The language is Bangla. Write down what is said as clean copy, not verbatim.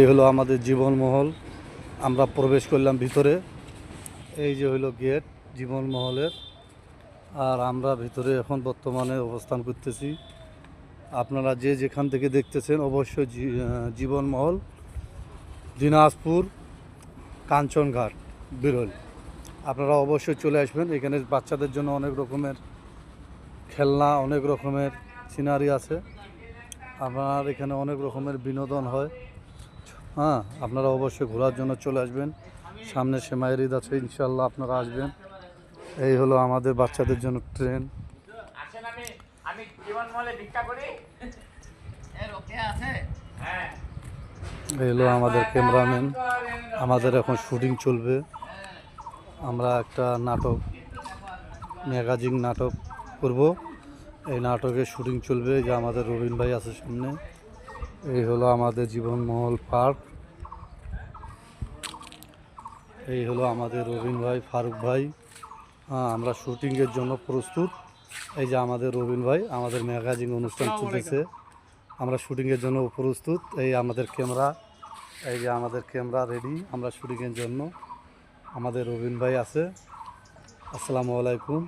এই হলো আমাদের জীবনমহল। আমরা প্রবেশ করলাম ভিতরে। এই যে হলো গেট জীবনমহলের। আর আমরা ভিতরে এখন বর্তমানে অবস্থান করতেছি। আপনারা যে যেখান থেকে দেখতেছেন অবশ্যই জীবনমহল, দিনাজপুর, কাঞ্চনঘাট, বিরল। আপনারা অবশ্যই চলে আসবেন। এখানে বাচ্চাদের জন্য অনেক রকমের খেলনা, অনেক রকমের সিনারি আছে। আপনার এখানে অনেক রকমের বিনোদন হয়। হ্যাঁ, আপনারা অবশ্যই ঘোরার জন্য চলে আসবেন। সামনে সেমাইয়ের ঈদ আছে, ইনশাল্লাহ আপনারা আসবেন। এই হলো আমাদের বাচ্চাদের জন্য ট্রেন। এই হলো আমাদের ক্যামেরাম্যান। আমাদের এখন শুটিং চলবে। আমরা একটা নাটক, ম্যাগাজিন নাটক করব। এই নাটকের শুটিং চলবে। যে আমাদের রবিন ভাই আছে সামনে। এই হলো আমাদের জীবনমহল পার্ক। এই হলো আমাদের রবিন ভাই, ফারুক ভাই। হ্যাঁ, আমরা শুটিংয়ের জন্য প্রস্তুত। এই যে আমাদের রবিন ভাই, আমাদের ম্যাগাজিন অনুষ্ঠান চলতেছে, আমরা শুটিংয়ের জন্য প্রস্তুত। এই আমাদের ক্যামেরা, এই যে আমাদের ক্যামেরা রেডি আমরা শুটিংয়ের জন্য। আমাদের রবিন ভাই আছে। আসসালামু আলাইকুম।